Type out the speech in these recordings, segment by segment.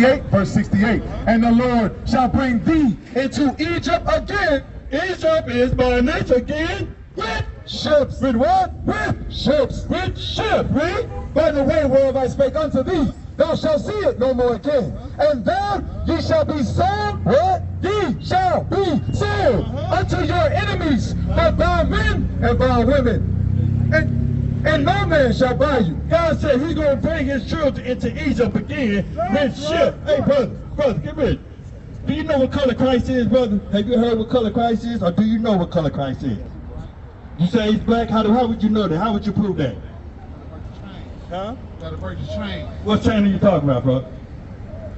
28, verse 68. And the Lord shall bring thee into Egypt again. Egypt is bondage again with Ships. with what? With ships. With ship. Read. By the way whereof I spake unto thee, thou shalt see it no more again. And there ye shall be sold. What? Ye shall be sold unto your enemies, for vile men and vile women. And no man shall buy you. God said he's going to bring his children into Egypt again with ship. Hey, brother, get ready. Do you know what color Christ is, brother? Have you heard what color Christ is, or do you know what color Christ is? You say he's black. How would you know that? How would you prove that? Huh? Gotta break the chain. What chain are you talking about, bro?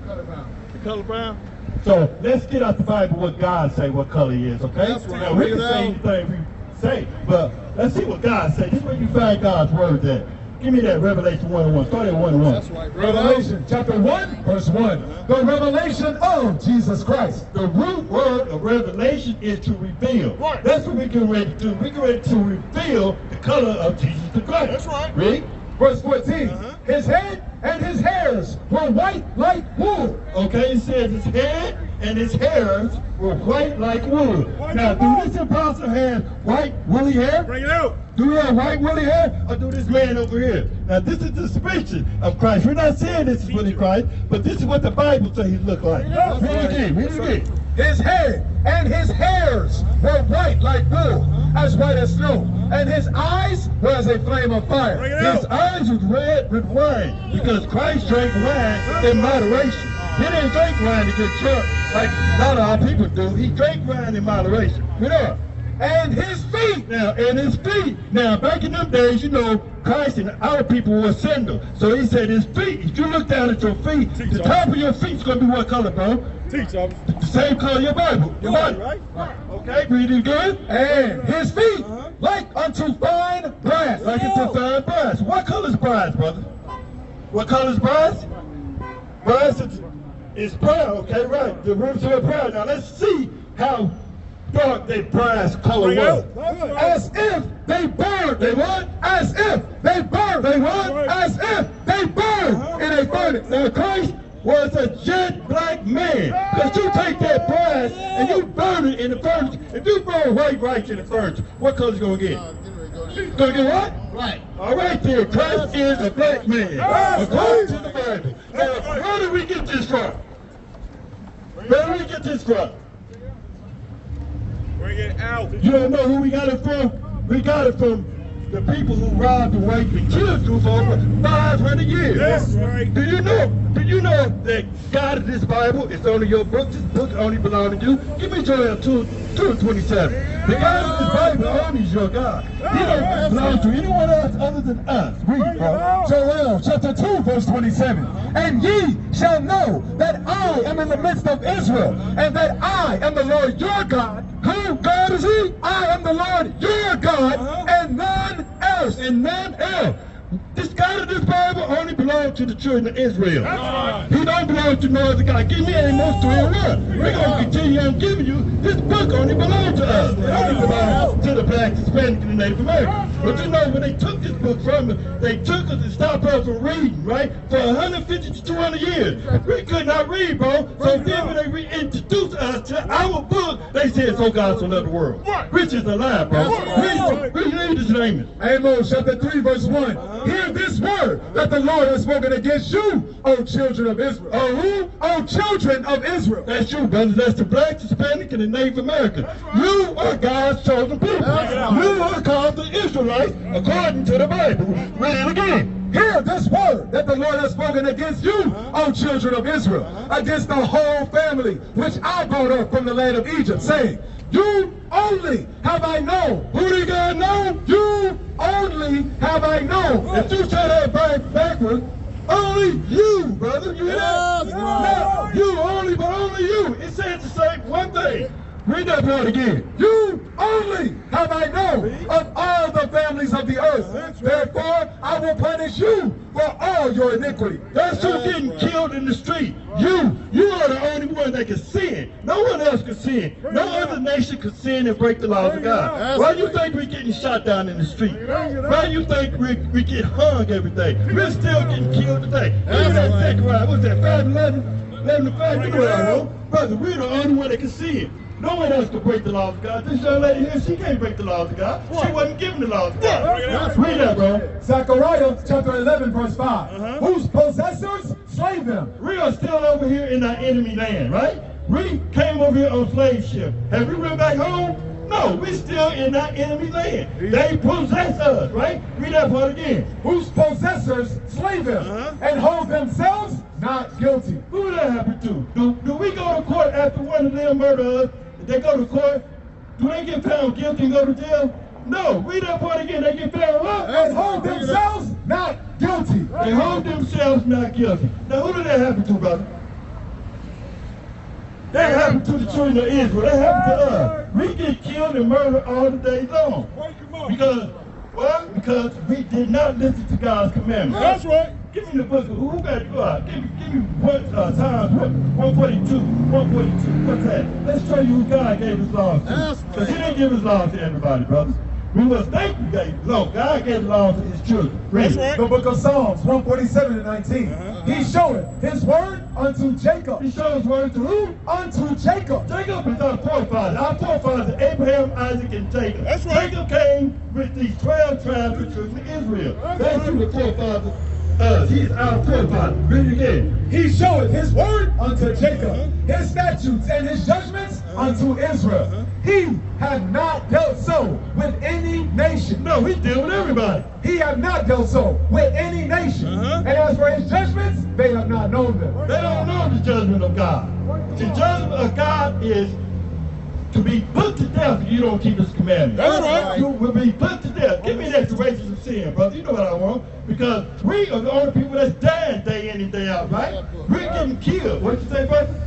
Color brown. The color brown? So let's get out the Bible what God say what color he is, okay? That's right. Now we can say anything we say, but let's see what God say. This is where you find God's word at. Give me that Revelation 1:1. Start at 1:1. That's right. Revelation chapter 1, verse 1. The revelation of Jesus Christ. The root word of revelation is to reveal. Right. That's what we're getting ready to do. We're getting ready to reveal the color of Jesus the Christ. That's right. Read. Verse 14. His head and his hairs were white like wool. Okay, it says his head and his hairs were white like wool. Now, do this apostle have white woolly hair? Bring it out. Do he have white woolly hair? Or do this man over here? Now, this is the description of Christ. We're not saying this is really Christ, but this is what the Bible says he looked like. Read it again, read it again. His head and his hairs were white like wool, as white as snow. And his eyes were as a flame of fire. Bring it His out. eyes was red with wine, because Christ drank wine in moderation. He didn't drink wine to get drunk like a lot of our people do. He drank wine in moderation. You know? And his feet. Now, and his feet. Now, back in them days, you know, Christ and our people wore sandals. So he said his feet, if you look down at your feet, the top of your feet is going to be what color, bro? Teach us. The same color your Bible. Your Bible. Right? Okay, read it again. And his feet like unto fine brass. Like it's a fine brass. What color is brass, brother? What color is brass? Brass is brown, okay, right. The ribs are brown. Now let's see how dark that brass color Bring was. out. As if they burned. They what? As if they burned. They what? As if they burned in a furnace. Now Christ was a jet black man. Because you take that brass and you burn it in the furnace. If you burn white rice in the furnace, what color you going to get? Gonna get what? Black. All right there, Christ is a black man, according to the Bible. Now, where did we get this from? Where did we get this from? Bring it out. You don't know who we got it from? We got it from the people who robbed and raped and killed you for over 500 years. That's right. Do you know that God in this Bible is only your book? This book only belongs to you. Give me Joel 2:27. The God in this Bible only is your God. He don't belong to anyone else other than us. Read, bro. Joel chapter 2 verse 27. And ye shall know that I am in the midst of Israel, and that I am the Lord your God. Who God is he? I am the Lord your God, and none else. And none else. This God of this Bible only belongs to the children of Israel. He don't belong to no other God. Give me Amos 3:1. We're going to continue on giving you this book only belongs to us. It only belongs to the black, Hispanic, and the Native American. But you know, when they took this book from us, they took us and stopped us from reading, right? For 150 to 200 years. We could not read, bro. So then when they reintroduced us to our book, they said, so God so loved the world. Which is a lie, bro. Read this name. Amos chapter 3 verse 1. Hear this word that the Lord has spoken against you, O children of Israel. Oh, who? O children of Israel. That's you, brothers. That's the black, Hispanic, and the Native American. You are God's chosen people. You are called the Israelites according to the Bible. Read it again. Hear this word that the Lord has spoken against you, O children of Israel, against the whole family which I brought up from the land of Egypt, saying, you only have I known. Who do God know? You only have I known. If you say that backwards, only you, brother. You hear that? No, you only, but only you. It says the same one thing. Read that part again. You only have I known of all the families of the earth. Therefore, I will punish you for all your iniquity. That's you getting killed in the street. You are the only one that can sin. No one else can sin. No other nation can sin and break the laws of God. Why you think we're getting shot down in the street? Why you think we get hung every day? We're still getting killed today. Look at that Zechariah. What's that, 5:11? Let them fight. You know what I want. Brother, we're the only one that can see it. No one else can break the laws of God. This young lady here, she can't break the laws of God. She wasn't given the laws of God. Read that, bro. Zechariah chapter 11, verse 5. Whose possessors slay them. We are still over here in our enemy land, right? We came over here on slave ship. Have we went back home? No, we're still in our enemy land. They possess us, right? Read that part again. Whose possessors slay them and hold themselves not guilty. Who would that happen to? Do we go to court after one of them murder us? They go to court? Do they get found guilty and go to jail? No. Read that part again. They get found what? And hold themselves not guilty. They hold themselves not guilty. Now who did that happen to, brother? That happened to the children of Israel. That happened to us. We get killed and murdered all the day long. Because, well, because we did not listen to God's commandments. That's right. Give me the book. Who got it? Go out. Give me what Psalms 142. 142. What's that? Let's show you who God gave his laws to. Because he didn't give his laws to everybody, brothers. We must thank you, gave law. God gave the laws to his children. That's right. The book of Psalms 147 and 19. He showed his word unto Jacob. He showed his word to who? Unto Jacob. Jacob is our forefather. Our forefathers are Abraham, Isaac, and Jacob. That's right. Jacob came with these 12 tribes of children of Israel. That's who the forefather He's our forefather. Read it again. He showed his word unto Jacob, his statutes and his judgments unto Israel. He had not dealt so with any nation. No, he deal with everybody. He had not dealt so with any nation. And as for his judgments, they have not known them. They don't know the judgment of God. The judgment of God is to be put to death if you don't keep his commandments. That's right. You will be put to death. Give me that expiration of sin, brother. You know what I want. Because we are the only people that's dying day in and day out, right? We're getting killed. What you say, brother?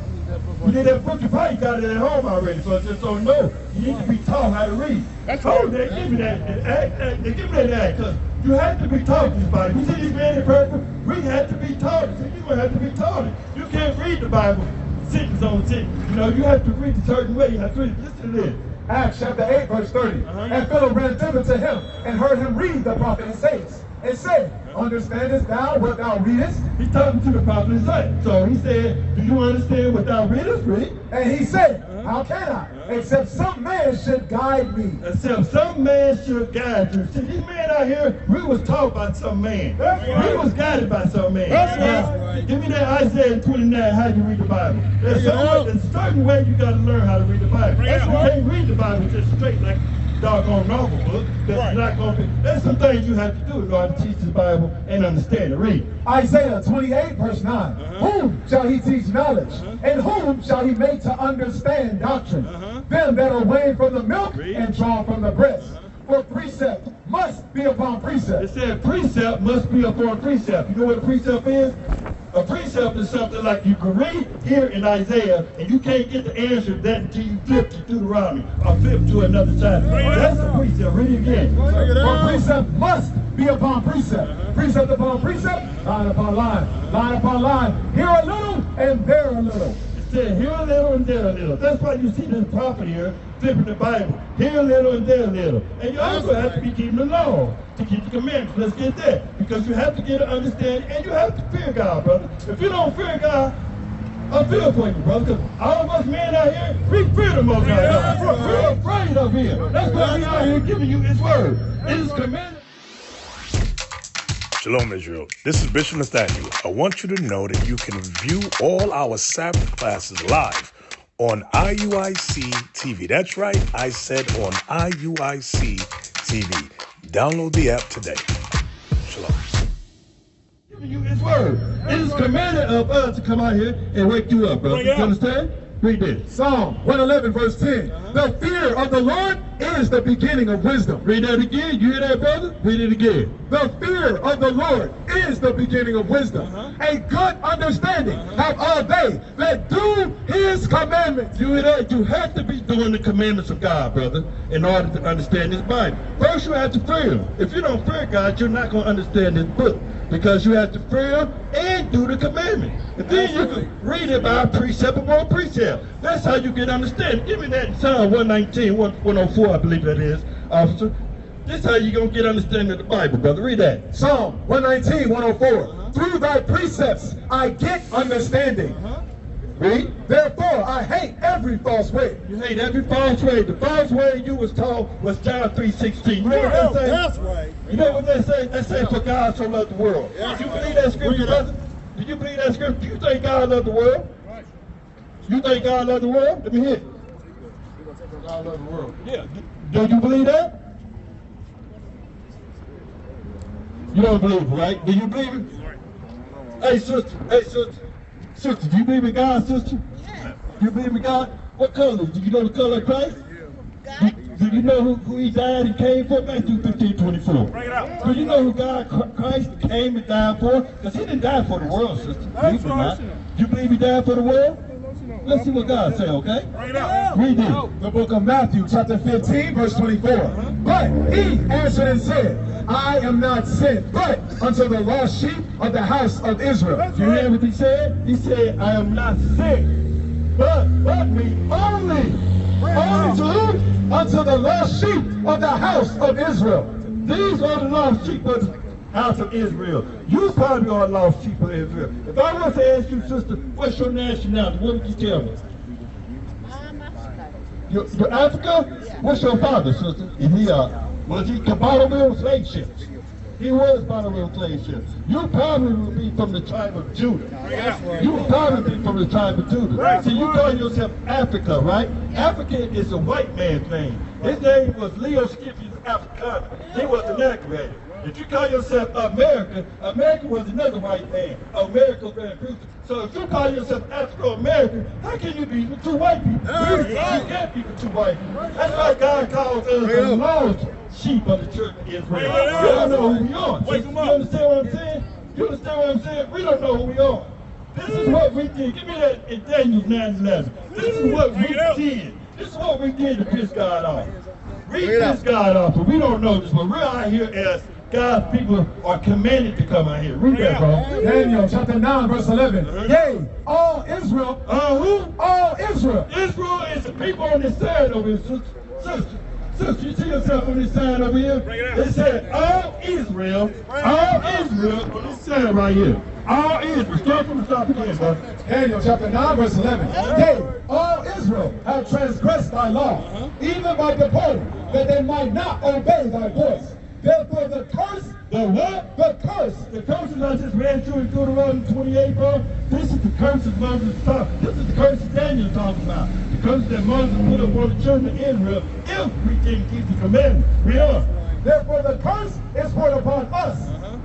You need that book. You probably got it at home already, so just don't know. You need to be taught how to read. That's right. right. They give me that. They give me that act, because you have to be taught this Bible. You see these men in person? We have to be taught it. So you're going to have to be taught it. You can't read the Bible sentence on sentence. You know, you have to read a certain way. You have to read. Listen to this. Acts chapter 8, verse 30. And Philip ran thither to him and heard him read the prophet Isaiah, and said, Understandest thou what thou readest? He's talking to the prophet Isaiah. So he said, do you understand what thou readest? Read. And he said, How can I? Except some man should guide me. Except some man should guide you. See, these men out here, we was taught by some man. We was guided by some man. Right. Give me that Isaiah 29, how you read the Bible. There's a certain way you got to learn how to read the Bible. You can't read the Bible just straight like doggone novel book. That's not going to be. There's some things you have to do in order to teach the Bible and understand it. Read. Isaiah 28, verse 9. Whom shall he teach knowledge? And whom shall he make to understand doctrine? Them that are weaned from the milk and drawn from the breast. For precept must be upon precept. It said precept must be upon precept. You know what a precept is? A precept is something like you can read here in Isaiah, and you can't get the answer to that until you flip to Deuteronomy or flip to another side. That's a precept. Read it again. For precept must be upon precept. Precept upon precept, line upon line, line upon line. Here a little and there a little. It said here a little and there a little. That's why you see this prophet here flipping the Bible. Here a little and there a little. And you also have to be keeping the law to keep the commandments. Let's get that. Because you have to get an understanding and you have to fear God, brother. If you don't fear God, I feel for you, brother. Because all of us men out here, we fear the Most High. We're afraid of him. That's why we out here giving you his word. It is commanded. Shalom, Israel. This is Bishop Nathaniel. I want you to know that you can view all our Sabbath classes live on IUIC TV. That's right, I said on IUIC TV. Download the app today. Shalom. Giving you his word. It is commanded of us to come out here and wake you up, brother. You understand? Read this. Psalm 111, verse 10. The fear of the Lord is the beginning of wisdom. Read that again. You hear that, brother? Read it again. The fear of the Lord is the beginning of wisdom. A good understanding have all they that do his commandments. You hear that? You have to be doing the commandments of God, brother, in order to understand this Bible. First, you have to fear him. If you don't fear God, you're not going to understand this book, because you have to fear him and do the commandments. And then you can read it by precept upon precept. That's how you get understanding. Give me that Psalm 119, 104, I believe that is, officer. This is how you're going to get understanding of the Bible, brother. Read that. Psalm 119, 104. Through thy precepts I get understanding. Read. Therefore, I hate every false way. You hate every false way. The false way you was taught was John 3:16. You know what they say? That's right. You know what they say? They say, for God so loved the world. Do you believe that scripture, brother? Do you believe that scripture? Do you think God loved the world? You think God loved the world? Let me hear it. God love the world. Yeah. Do you believe that? You don't believe it, right? Do you believe it? Hey, sister. Hey, sister. Sister, do you believe in God, sister? Yeah. You believe in God? What color? Do you know the color of Christ? God. Do you know who he died and came for? Matthew 15:24. Bring it out. Do you know who Christ came and died for? Because he didn't die for the world, sister. Believe it or not. You believe he died for the world? Let's see what God say, okay? Bring it out. Read it. The book of Matthew, chapter 15, verse 24. But he answered and said, I am not sent, but unto the lost sheep of the house of Israel. You hear what he said? He said, I am not sick, but me only. Only to who? Unto the lost sheep of the house of Israel. These are the lost sheep of the house of Israel. You probably are lost sheep of Israel. If I was to ask you, sister, what's your nationality? What would you tell me? I'm African. You're Africa? Yeah. What's your father, sister? Is he was he bottle-wheel slave ships? He was bottle-wheel slave ships. You probably would be from the tribe of Judah. You would probably be from the tribe of Judah. So you call yourself Africa, right? Africa is a white man's name. His name was Leo Scipio Africana. He was an Negroid. If you call yourself America, America was another white man. America Van Bruce. So if you call yourself Afro-American, how can you be with two white people? You can't be with two white people. That's why God calls us the lost sheep of the church of Israel. We don't know who we are. You understand what I'm saying? You understand what I'm saying? We don't know who we are. This is what we did. Give me that in Daniel 9:11. This is what we did. This is what we did to piss God off. We piss God off, but we don't know this. But we're out here as God's people are commanded to come out here. Read that, bro. Daniel chapter 9, verse 11. Yea, all Israel. Who? All Israel. Israel is the people on this side over here, sister, you see yourself on this side over here? It said all Israel on this side right here. All Israel. Start from the top again, bro. Daniel chapter 9, verse 11. Yea, all Israel have transgressed thy law, even by departing, that they might not obey thy voice. Therefore the curse, The what? the curse, The curses I just ran through in Deuteronomy 28, bro. This is the curses Moses taught. This is the curses Daniel talking about. The curses that Moses put upon the children of Israel if we didn't keep the commandments. Read on. therefore the curse is poured upon us,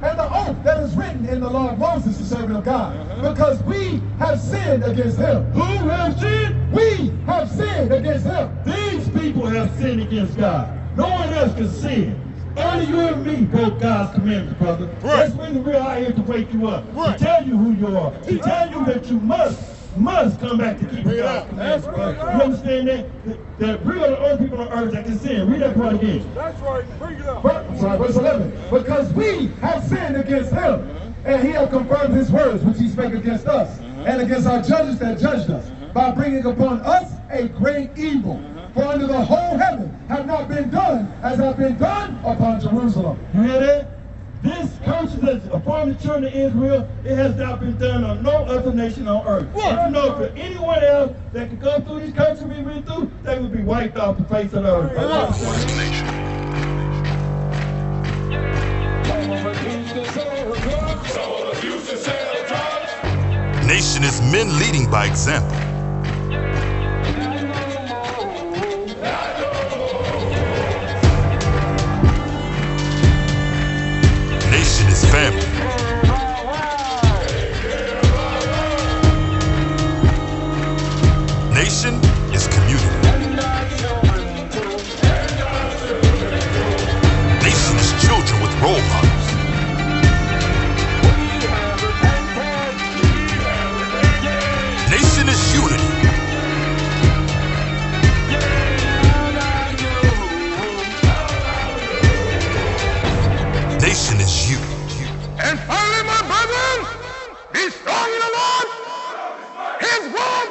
and the oath that is written in the law of Moses, the servant of God, because we have sinned against him. Who have sinned? We have sinned against him. These people have sinned against God. No one else can sin. Only you and me broke God's commandments, brother. That's when we're out here to wake you up. To tell you who you are. To tell you that you must come back to keep God's commandments. You understand that? That we are the only people on earth that can sin. Read that part again. That's right. Bring it up. Verse 11. Because we have sinned against him, and he hath confirmed his words which he spake against us, and against our judges that judged us, by bringing upon us a great evil. For under the whole heaven have not been done as have been done upon Jerusalem. You hear that? This curse that's upon the children of Israel, it has not been done on no other nation on earth. And you know, for anyone else that could go through these curses we've been through, they would be wiped off the face of the earth. Nation is men leading by example. Nation is family. Nation is community. Nation is children with role models. Nation is unity. Nation is you. And finally, my brethren, be strong in the Lord. His word